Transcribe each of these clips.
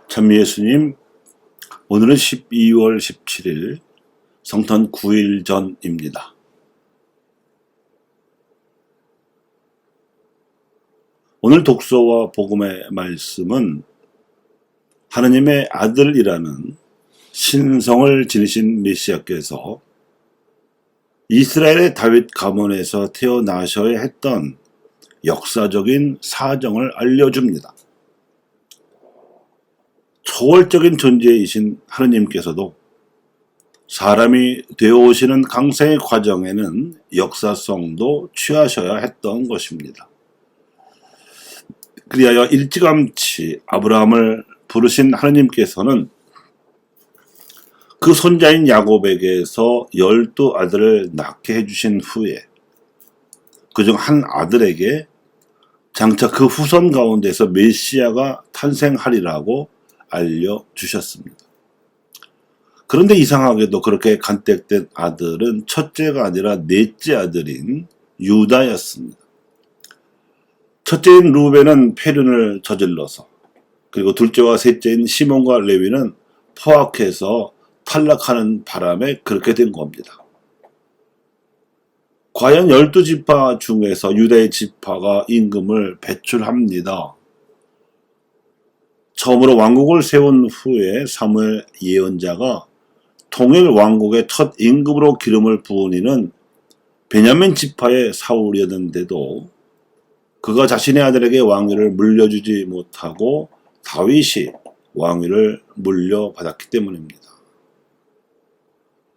참 예수님, 오늘은 12월 17일 성탄 9일 전입니다. 오늘 독서와 복음의 말씀은 하나님의 아들이라는 신성을 지니신 메시아께서 이스라엘의 다윗 가문에서 태어나셔야 했던 역사적인 사정을 알려줍니다. 초월적인 존재이신 하느님께서도 사람이 되어오시는 강생의 과정에는 역사성도 취하셔야 했던 것입니다. 그리하여 일찌감치 아브라함을 부르신 하느님께서는 그 손자인 야곱에게서 12아들을 낳게 해주신 후에 그중 한 아들에게 장차 그 후손 가운데서 메시아가 탄생하리라고 알려주셨습니다. 그런데 이상하게도 그렇게 간택된 아들은 첫째가 아니라 넷째 아들인 유다였습니다. 첫째인 루벤은 폐륜을 저질러서, 그리고 둘째와 셋째인 시몬과 레위는 포악해서 탈락하는 바람에 그렇게 된 겁니다. 과연 12지파 중에서 유다의 지파가 임금을 배출합니다. 처음으로 왕국을 세운 후에 사무엘 예언자가 통일 왕국의 첫 임금으로 기름을 부은 이는 베냐민 지파의 사울이었는데도 그가 자신의 아들에게 왕위를 물려주지 못하고 다윗이 왕위를 물려받았기 때문입니다.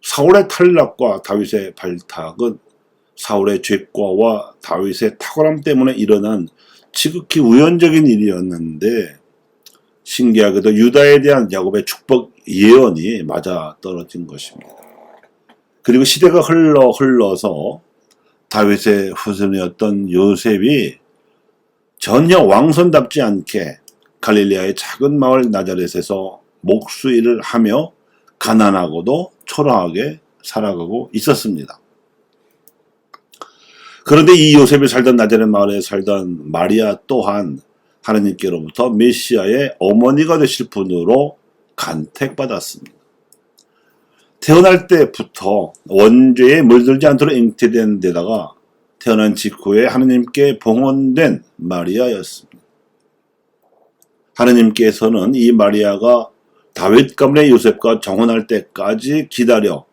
사울의 탈락과 다윗의 발탁은 사울의 죄과와 다윗의 탁월함 때문에 일어난 지극히 우연적인 일이었는데, 신기하게도 유다에 대한 야곱의 축복 예언이 맞아 떨어진 것입니다. 그리고 시대가 흘러서 다윗의 후손이었던 요셉이 전혀 왕손답지 않게 갈릴리아의 작은 마을 나자렛에서 목수일을 하며 가난하고도 초라하게 살아가고 있었습니다. 그런데 이 요셉이 살던 나자렛 마을에 살던 마리아 또한 하나님께로부터 메시아의 어머니가 되실 분으로 간택받았습니다. 태어날 때부터 원죄에 물들지 않도록 잉태된 데다가 태어난 직후에 하나님께 봉헌된 마리아였습니다. 하나님께서는 이 마리아가 다윗 가문의 요셉과 정혼할 때까지 기다려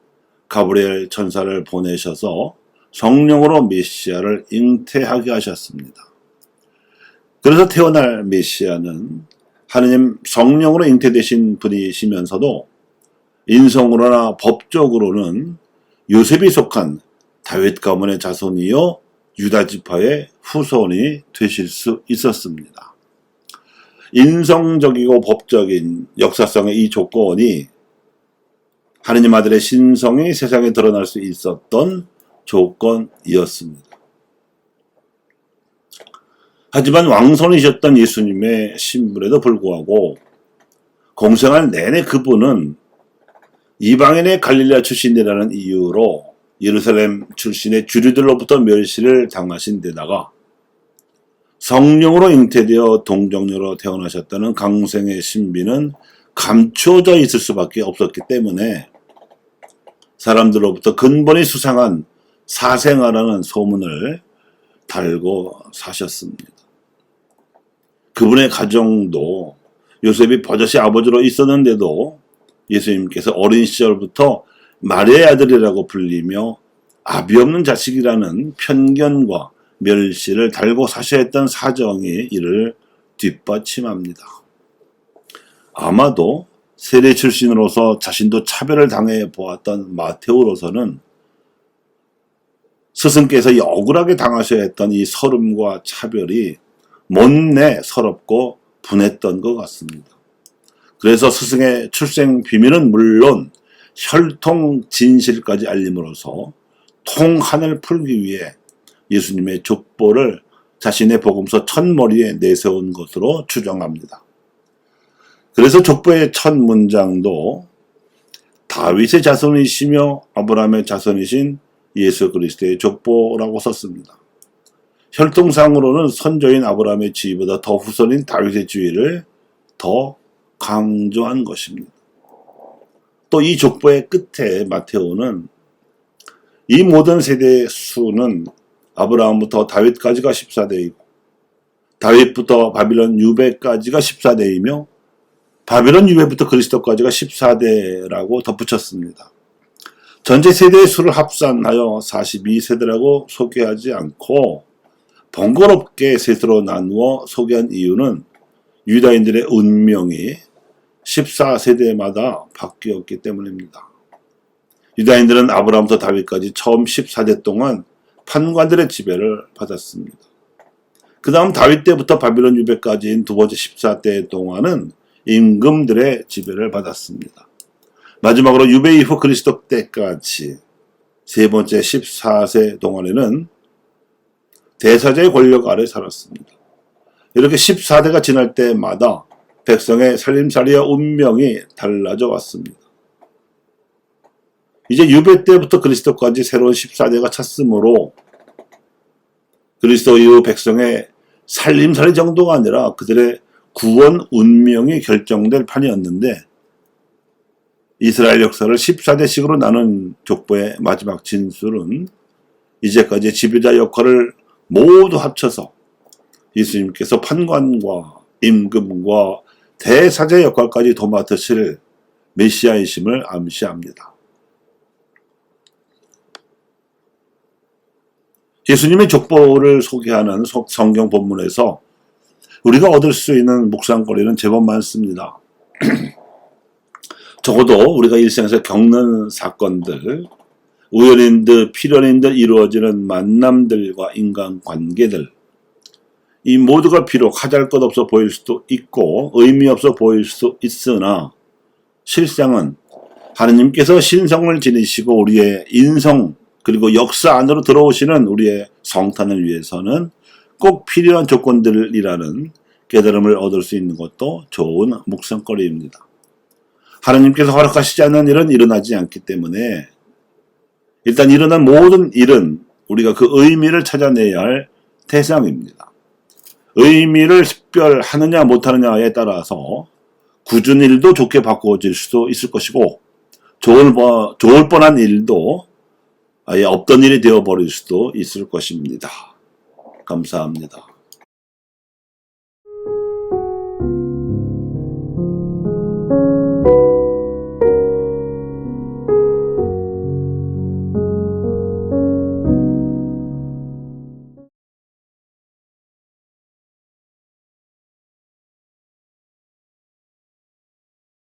가브리엘 천사를 보내셔서 성령으로 메시아를 잉태하게 하셨습니다. 그래서 태어날 메시아는 하느님 성령으로 잉태되신 분이시면서도 인성으로나 법적으로는 요셉이 속한 다윗 가문의 자손이요 유다 지파의 후손이 되실 수 있었습니다. 인성적이고 법적인 역사성의 이 조건이 하느님 아들의 신성이 세상에 드러날 수 있었던 조건이었습니다. 하지만 왕손이셨던 예수님의 신분에도 불구하고 공생활 내내 그분은 이방인의 갈릴리아 출신이라는 이유로 예루살렘 출신의 주류들로부터 멸시를 당하신 데다가 성령으로 잉태되어 동정녀로 태어나셨다는 강생의 신비는 감추어져 있을 수밖에 없었기 때문에 사람들로부터 근본이 수상한 사생아라는 소문을 달고 사셨습니다. 그분의 가정도 요셉이 버젓이 아버지로 있었는데도 예수님께서 어린 시절부터 마리아의 아들이라고 불리며 아비 없는 자식이라는 편견과 멸시를 달고 사셔야 했던 사정이 이를 뒷받침합니다. 아마도 세례 출신으로서 자신도 차별을 당해 보았던 마테오로서는 스승께서 억울하게 당하셔야 했던 이 서름과 차별이 못내 서럽고 분했던 것 같습니다. 그래서 스승의 출생 비밀은 물론 혈통 진실까지 알림으로써 통한을 풀기 위해 예수님의 족보를 자신의 복음서 첫머리에 내세운 것으로 추정합니다. 그래서 족보의 첫 문장도 다윗의 자손이시며 아브라함의 자손이신 예수 그리스도의 족보라고 썼습니다. 혈통상으로는 선조인 아브라함의 지위보다 더 후손인 다윗의 지위를 더 강조한 것입니다. 또 이 족보의 끝에 마테오는 이 모든 세대의 수는 아브라함부터 다윗까지가 14대이고 다윗부터 바빌론 유배까지가 14대이며 바빌론 유배부터 그리스도까지가 14대라고 덧붙였습니다. 전체 세대의 수를 합산하여 42세대라고 소개하지 않고 번거롭게 셋으로 나누어 소개한 이유는 유다인들의 운명이 14세대마다 바뀌었기 때문입니다. 유다인들은 아브라함부터 다윗까지 처음 14대 동안 판관들의 지배를 받았습니다. 그 다음 다윗 때부터 바빌론 유배까지인 두 번째 14대 동안은 임금들의 지배를 받았습니다. 마지막으로 유배 이후 그리스도 때까지 세 번째 14세 동안에는 대사자의 권력 아래 살았습니다. 이렇게 14대가 지날 때마다 백성의 살림살이와 운명이 달라져 왔습니다. 이제 유배 때부터 그리스도까지 새로운 14대가 찼으므로 그리스도 이후 백성의 살림살이 정도가 아니라 그들의 구원 운명이 결정될 판이었는데 이스라엘 역사를 14대씩으로 나눈 족보의 마지막 진술은 이제까지 지배자 역할을 모두 합쳐서 예수님께서 판관과 임금과 대사자 역할까지 도맡으실 메시아이심을 암시합니다. 예수님의 족보를 소개하는 성경 본문에서 우리가 얻을 수 있는 묵상거리는 제법 많습니다. 적어도 우리가 일생에서 겪는 사건들, 우연인 듯 필연인 듯 이루어지는 만남들과 인간관계들, 이 모두가 비록 하잘것없어 보일 수도 있고 의미 없어 보일 수 있으나 실상은 하느님께서 신성을 지니시고 우리의 인성 그리고 역사 안으로 들어오시는 우리의 성탄을 위해서는 꼭 필요한 조건들이라는 깨달음을 얻을 수 있는 것도 좋은 묵상거리입니다. 하나님께서 허락하시지 않는 일은 일어나지 않기 때문에 일단 일어난 모든 일은 우리가 그 의미를 찾아내야 할 대상입니다. 의미를 식별하느냐 못하느냐에 따라서 굳은 일도 좋게 바꿔질 수도 있을 것이고 좋을 뻔한 일도 아예 없던 일이 되어버릴 수도 있을 것입니다. 감사합니다.